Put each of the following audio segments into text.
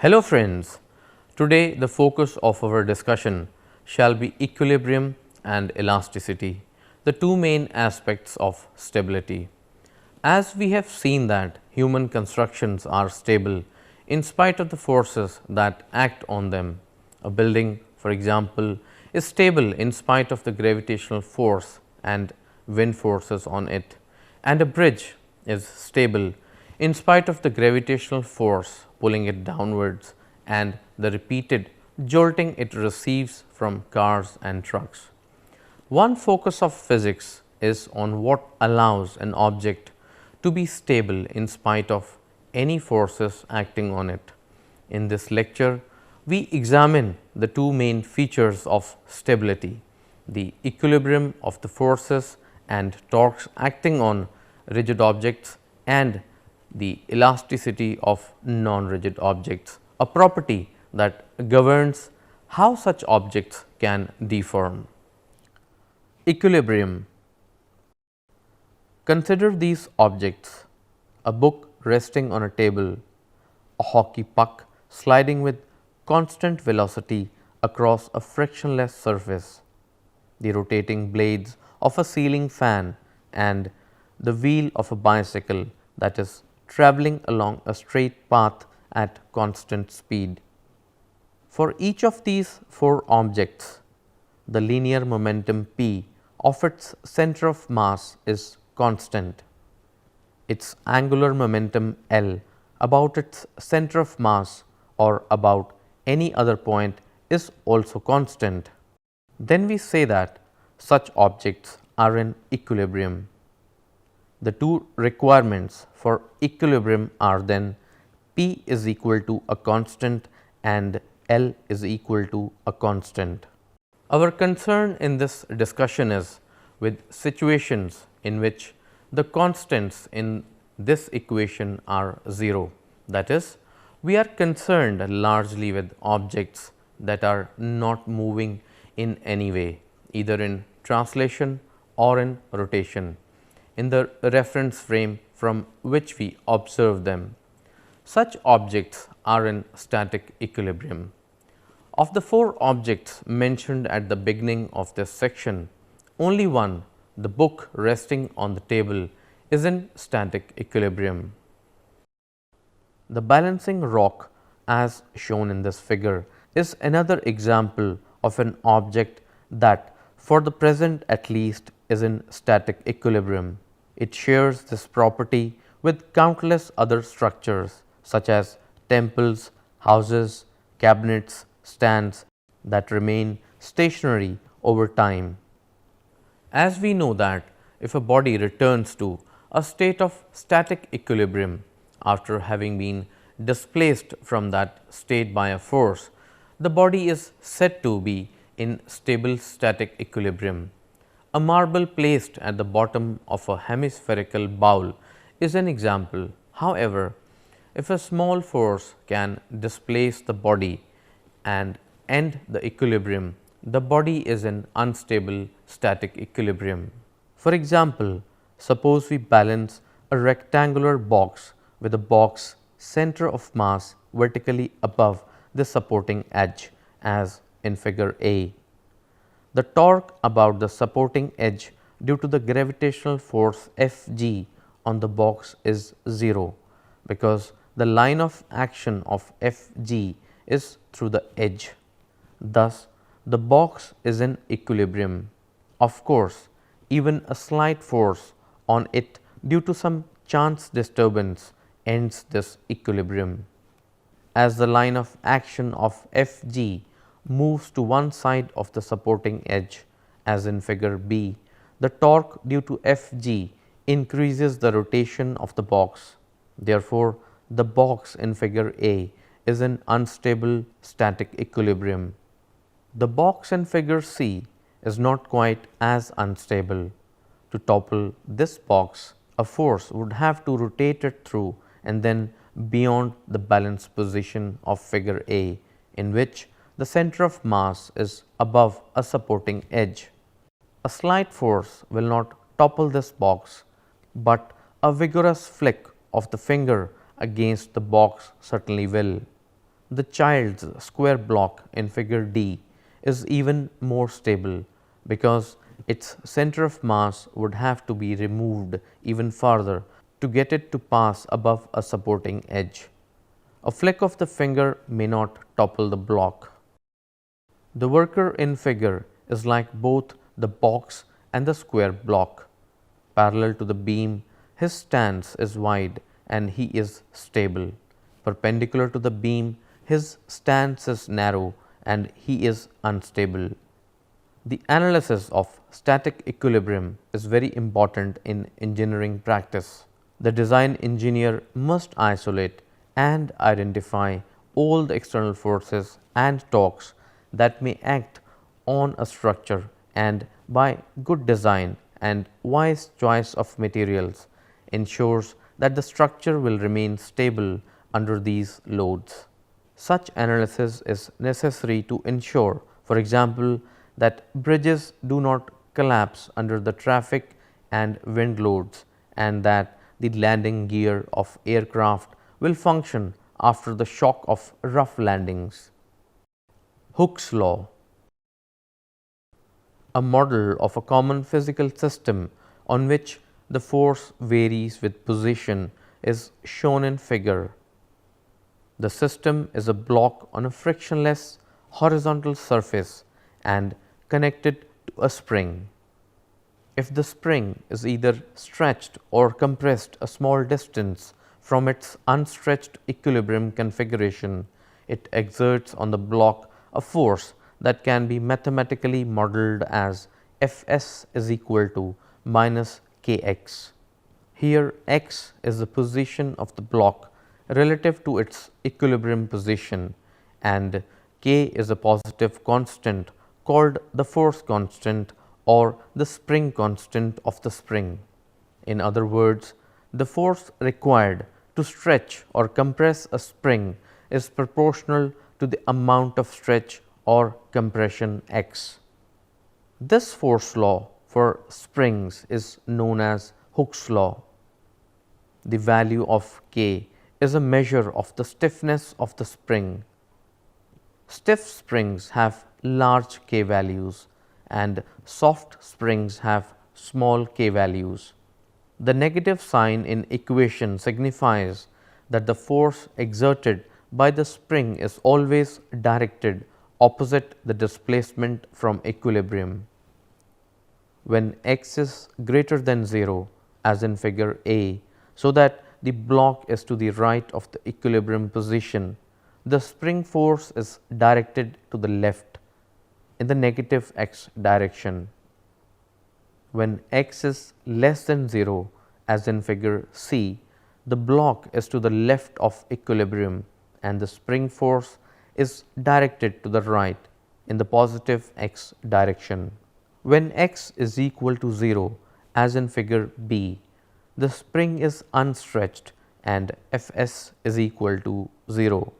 Hello friends, today the focus of our discussion shall be equilibrium and elasticity, the two main aspects of stability. As we have seen that human constructions are stable in spite of the forces that act on them. A building, for example, is stable in spite of the gravitational force and wind forces on it, and a bridge is stable in spite of the gravitational force pulling it downwards and the repeated jolting it receives from cars and trucks. One focus of physics is on what allows an object to be stable in spite of any forces acting on it. In this lecture, we examine the two main features of stability, the equilibrium of the forces and torques acting on rigid objects and the elasticity of non-rigid objects, a property that governs how such objects can deform. Equilibrium. Consider these objects: a book resting on a table, a hockey puck sliding with constant velocity across a frictionless surface, the rotating blades of a ceiling fan, and the wheel of a bicycle that is traveling along a straight path at constant speed. For each of these four objects, the linear momentum p of its center of mass is constant. Its angular momentum L about its center of mass or about any other point is also constant. Then we say that such objects are in equilibrium. The two requirements for equilibrium are then P is equal to a constant and L is equal to a constant. Our concern in this discussion is with situations in which the constants in this equation are 0. That is, we are concerned largely with objects that are not moving in any way, either in translation or in rotation, in the reference frame from which we observe them. Such objects are in static equilibrium. Of the four objects mentioned at the beginning of this section, only one, the book resting on the table, is in static equilibrium. The balancing rock, as shown in this figure, is another example of an object that, for the present at least, is in static equilibrium. It shares this property with countless other structures such as temples, houses, cabinets, stands that remain stationary over time. As we know that if a body returns to a state of static equilibrium after having been displaced from that state by a force, the body is said to be in stable static equilibrium. A marble placed at the bottom of a hemispherical bowl is an example. However, if a small force can displace the body and end the equilibrium, the body is in unstable static equilibrium. For example, suppose we balance a rectangular box with a box center of mass vertically above the supporting edge, as in figure A. The torque about the supporting edge due to the gravitational force Fg on the box is 0, because the line of action of Fg is through the edge. Thus, the box is in equilibrium. Of course, even a slight force on it due to some chance disturbance ends this equilibrium. As the line of action of Fg moves to one side of the supporting edge, as in figure B, the torque due to Fg increases the rotation of the box. Therefore, the box in figure A is in unstable static equilibrium. The box in figure C is not quite as unstable. To topple this box, a force would have to rotate it through and then beyond the balance position of figure A, in which the center of mass is above a supporting edge. A slight force will not topple this box, but a vigorous flick of the finger against the box certainly will. The child's square block in figure D is even more stable because its center of mass would have to be removed even farther to get it to pass above a supporting edge. A flick of the finger may not topple the block. The worker in figure is like both the box and the square block. Parallel to the beam, his stance is wide and he is stable. Perpendicular to the beam, his stance is narrow and he is unstable. The analysis of static equilibrium is very important in engineering practice. The design engineer must isolate and identify all the external forces and torques that may act on a structure, and by good design and wise choice of materials ensures that the structure will remain stable under these loads. Such analysis is necessary to ensure, for example, that bridges do not collapse under the traffic and wind loads, and that the landing gear of aircraft will function after the shock of rough landings. Hooke's law, a model of a common physical system on which the force varies with position, is shown in figure. The system is a block on a frictionless horizontal surface and connected to a spring. If the spring is either stretched or compressed a small distance from its unstretched equilibrium configuration, it exerts on the block a force that can be mathematically modeled as Fs is equal to minus Kx. Here x is the position of the block relative to its equilibrium position, and K is a positive constant called the force constant or the spring constant of the spring. In other words, the force required to stretch or compress a spring is proportional to the amount of stretch or compression x. This force law for springs is known as Hooke's law. The value of K is a measure of the stiffness of the spring. Stiff springs have large K values and soft springs have small K values. The negative sign in equation signifies that the force exerted by the spring is always directed opposite the displacement from equilibrium. When x is greater than 0, as in figure A, so that the block is to the right of the equilibrium position, the spring force is directed to the left in the negative x direction. When x is less than 0, as in figure C, the block is to the left of equilibrium and the spring force is directed to the right in the positive x direction. When x is equal to 0, as in figure B, the spring is unstretched and Fs is equal to 0.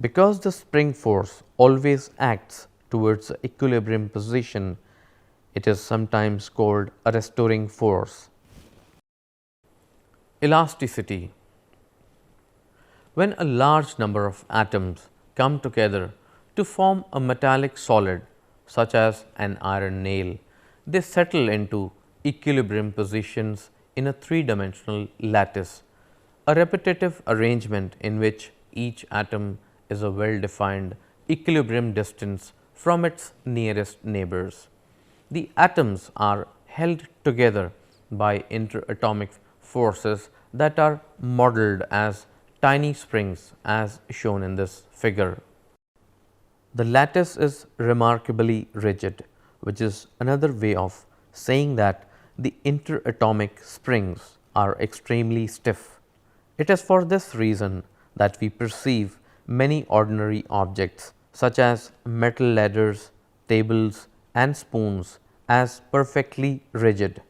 Because the spring force always acts towards the equilibrium position, it is sometimes called a restoring force. Elasticity. When a large number of atoms come together to form a metallic solid such as an iron nail, they settle into equilibrium positions in a three-dimensional lattice, a repetitive arrangement in which each atom is a well-defined equilibrium distance from its nearest neighbors. The atoms are held together by interatomic forces that are modeled as tiny springs as shown in this figure. The lattice is remarkably rigid, which is another way of saying that the interatomic springs are extremely stiff. It is for this reason that we perceive many ordinary objects such as metal ladders, tables and spoons as perfectly rigid.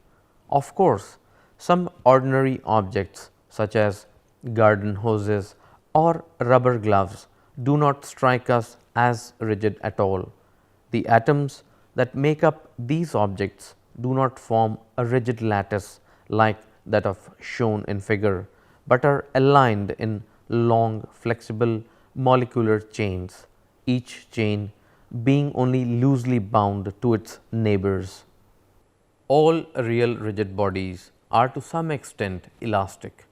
Of course, some ordinary objects such as garden hoses or rubber gloves do not strike us as rigid at all. The atoms that make up these objects do not form a rigid lattice like that of shown in figure, but are aligned in long, flexible, molecular chains, each chain being only loosely bound to its neighbors. All real rigid bodies are to some extent elastic,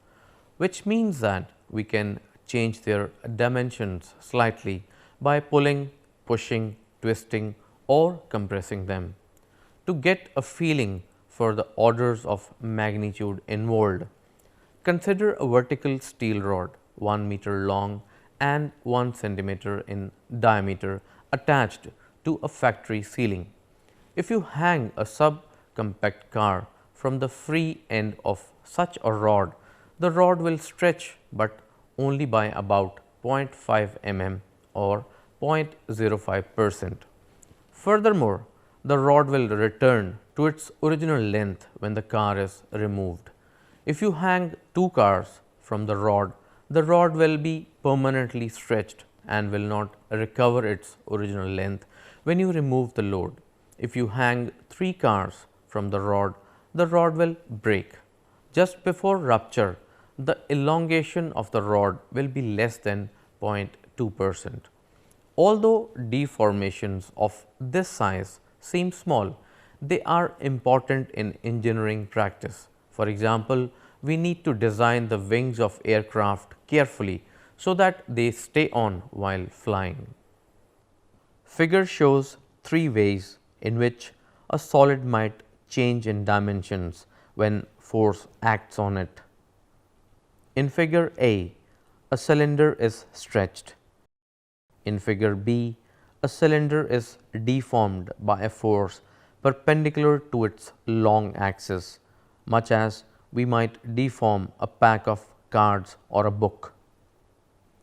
which means that we can change their dimensions slightly by pulling, pushing, twisting or compressing them. To get a feeling for the orders of magnitude involved, consider a vertical steel rod 1 meter long and 1 centimeter in diameter attached to a factory ceiling. If you hang a subcompact car from the free end of such a rod, the rod will stretch but only by about 0.5 mm or 0.05%. Furthermore, the rod will return to its original length when the car is removed. If you hang two cars from the rod will be permanently stretched and will not recover its original length when you remove the load. If you hang three cars from the rod will break. Just before rupture, the elongation of the rod will be less than 0.2%. Although deformations of this size seem small, they are important in engineering practice. For example, we need to design the wings of aircraft carefully so that they stay on while flying. Figure shows three ways in which a solid might change in dimensions when force acts on it. In figure A, a cylinder is stretched. In figure B, a cylinder is deformed by a force perpendicular to its long axis, much as we might deform a pack of cards or a book.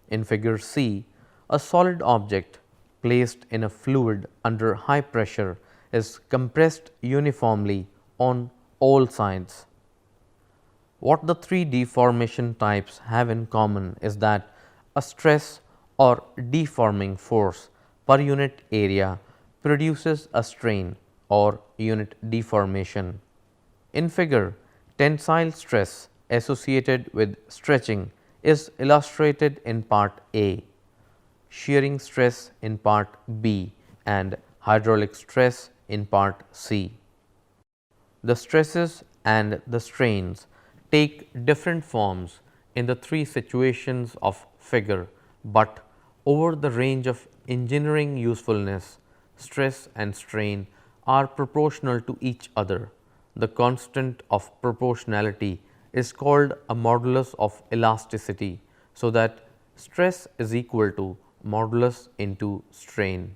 In figure C, a solid object placed in a fluid under high pressure is compressed uniformly on all sides. What the three deformation types have in common is that a stress or deforming force per unit area produces a strain or unit deformation. In figure, tensile stress associated with stretching is illustrated in part A, shearing stress in part B and hydraulic stress in part C. The stresses and the strains take different forms in the three situations of figure, but over the range of engineering usefulness, stress and strain are proportional to each other. The constant of proportionality is called a modulus of elasticity, so that stress is equal to modulus into strain.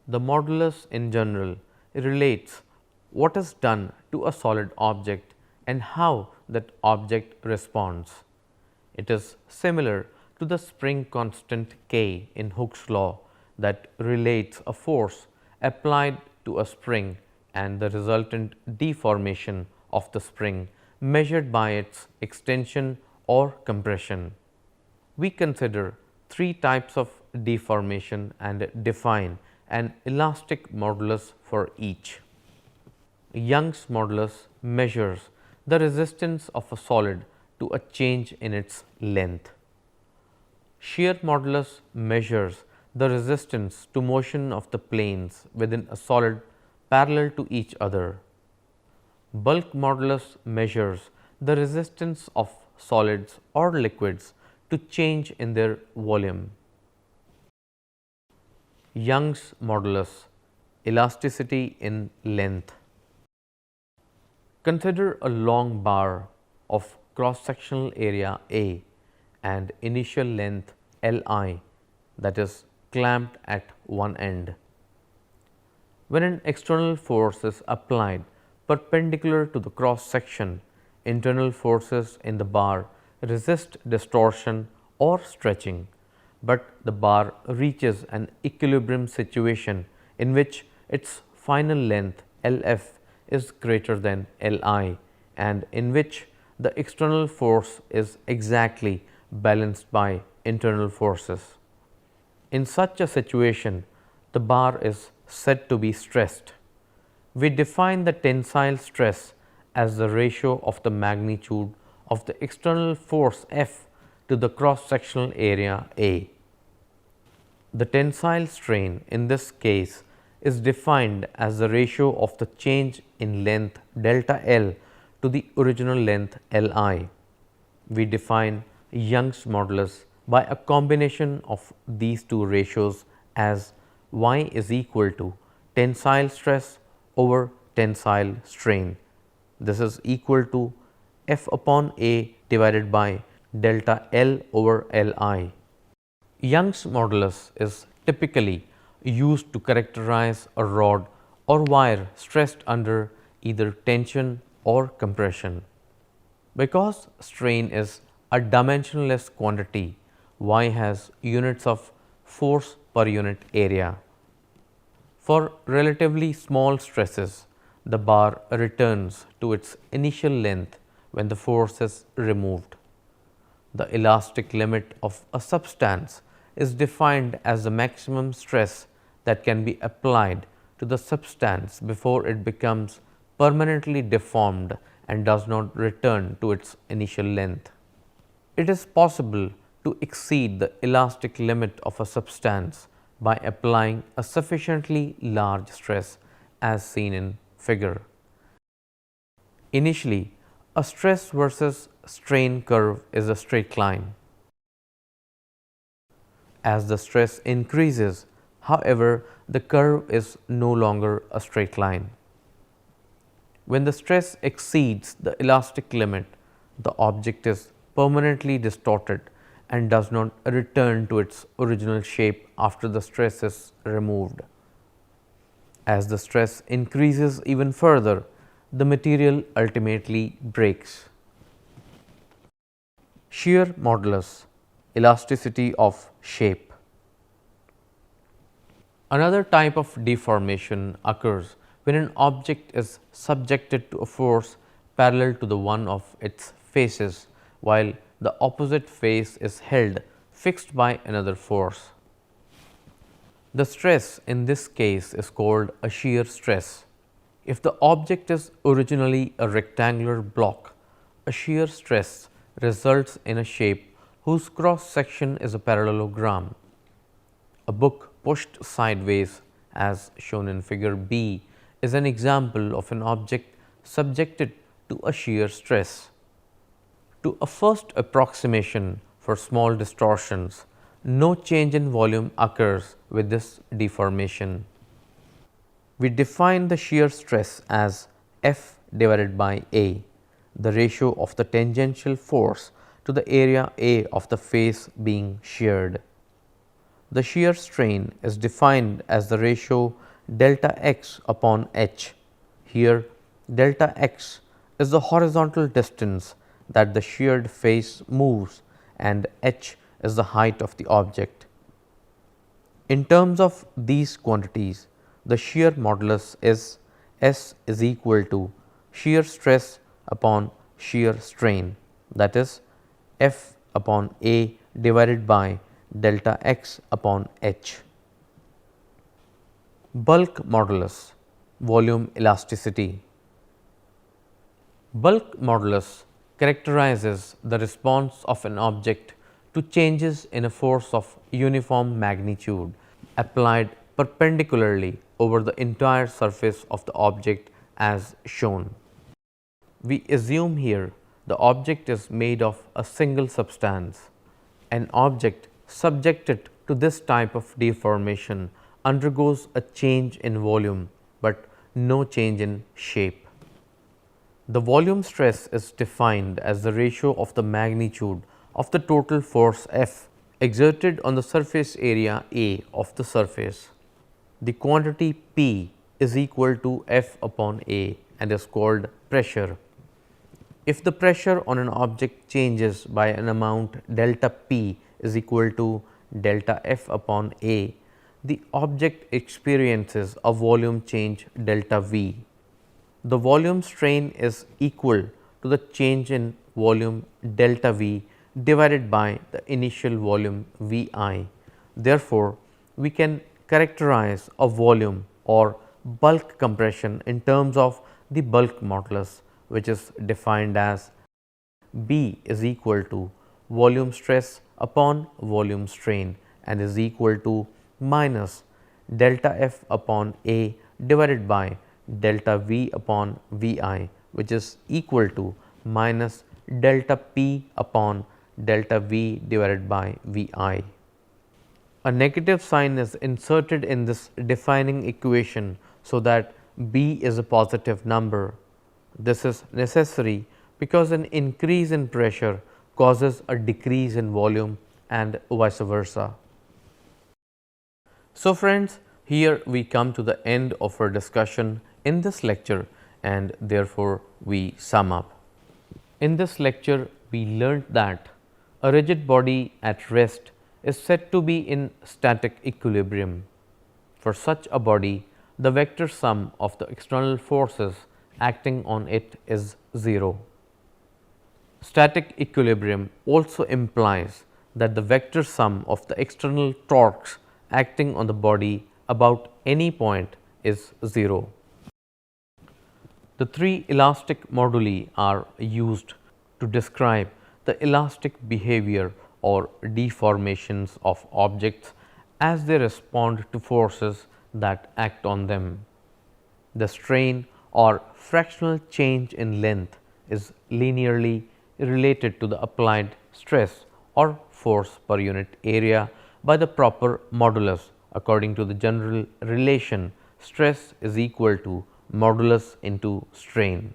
The modulus in general relates what is done to a solid object and how that object responds. It is similar to the spring constant K in Hooke's law that relates a force applied to a spring and the resultant deformation of the spring measured by its extension or compression. We consider three types of deformation and define an elastic modulus for each. Young's modulus measures the resistance of a solid to a change in its length. Shear modulus measures the resistance to motion of the planes within a solid parallel to each other. Bulk modulus measures the resistance of solids or liquids to change in their volume. Young's modulus, elasticity in length. Consider a long bar of cross-sectional area A and initial length Li, that is clamped at one end. When an external force is applied perpendicular to the cross section, internal forces in the bar resist distortion or stretching, but the bar reaches an equilibrium situation in which its final length Lf is greater than Li and in which the external force is exactly balanced by internal forces. In such a situation, the bar is said to be stressed. We define the tensile stress as the ratio of the magnitude of the external force F to the cross sectional area A. The tensile strain in this case is defined as the ratio of the change in length delta L to the original length Li. We define Young's modulus by a combination of these two ratios as Y is equal to tensile stress over tensile strain. This is equal to F upon A divided by delta L over Li. Young's modulus is typically used to characterize a rod or wire stressed under either tension or compression. Because strain is a dimensionless quantity, Y has units of force per unit area. For relatively small stresses, the bar returns to its initial length when the force is removed. The elastic limit of a substance is defined as the maximum stress that can be applied to the substance before it becomes permanently deformed and does not return to its initial length. It is possible to exceed the elastic limit of a substance by applying a sufficiently large stress as seen in figure. Initially, a stress versus strain curve is a straight line. As the stress increases, however, the curve is no longer a straight line. When the stress exceeds the elastic limit, the object is permanently distorted and does not return to its original shape after the stress is removed. As the stress increases even further, the material ultimately breaks. Shear modulus, elasticity of shape. Another type of deformation occurs when an object is subjected to a force parallel to the one of its faces, while the opposite face is held fixed by another force. The stress in this case is called a shear stress. If the object is originally a rectangular block, a shear stress results in a shape whose cross section is a parallelogram. A book pushed sideways, as shown in figure B, is an example of an object subjected to a shear stress. To a first approximation for small distortions, no change in volume occurs with this deformation. We define the shear stress as F divided by A, the ratio of the tangential force to the area A of the face being sheared. The shear strain is defined as the ratio delta x upon h. Here, delta x is the horizontal distance that the sheared face moves and h is the height of the object. In terms of these quantities, the shear modulus is S is equal to shear stress upon shear strain, that is F upon A divided by delta x upon h. Bulk modulus, volume elasticity. Bulk modulus characterizes the response of an object to changes in a force of uniform magnitude applied perpendicularly over the entire surface of the object as shown. We assume here the object is made of a single substance. An object subjected to this type of deformation undergoes a change in volume, but no change in shape. The volume stress is defined as the ratio of the magnitude of the total force F exerted on the surface area A of the surface. The quantity P is equal to F upon A and is called pressure. If the pressure on an object changes by an amount delta P is equal to delta F upon A, the object experiences a volume change delta V. The volume strain is equal to the change in volume delta V divided by the initial volume Vi. Therefore, we can characterize a volume or bulk compression in terms of the bulk modulus, which is defined as B is equal to volume stress upon volume strain and is equal to minus delta F upon A divided by delta V upon Vi, which is equal to minus delta P upon delta V divided by Vi. A negative sign is inserted in this defining equation so that B is a positive number. This is necessary because an increase in pressure causes a decrease in volume and vice versa. So friends, here we come to the end of our discussion in this lecture, and therefore we sum up. In this lecture, we learnt that a rigid body at rest is said to be in static equilibrium. For such a body, the vector sum of the external forces acting on it is 0. Static equilibrium also implies that the vector sum of the external torques acting on the body about any point is 0. The three elastic moduli are used to describe the elastic behavior or deformations of objects as they respond to forces that act on them. The strain or fractional change in length is linearly related to the applied stress or force per unit area by the proper modulus according to the general relation stress is equal to modulus into strain.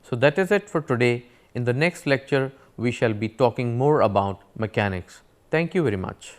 So, that is it for today. In the next lecture, we shall be talking more about mechanics. Thank you very much.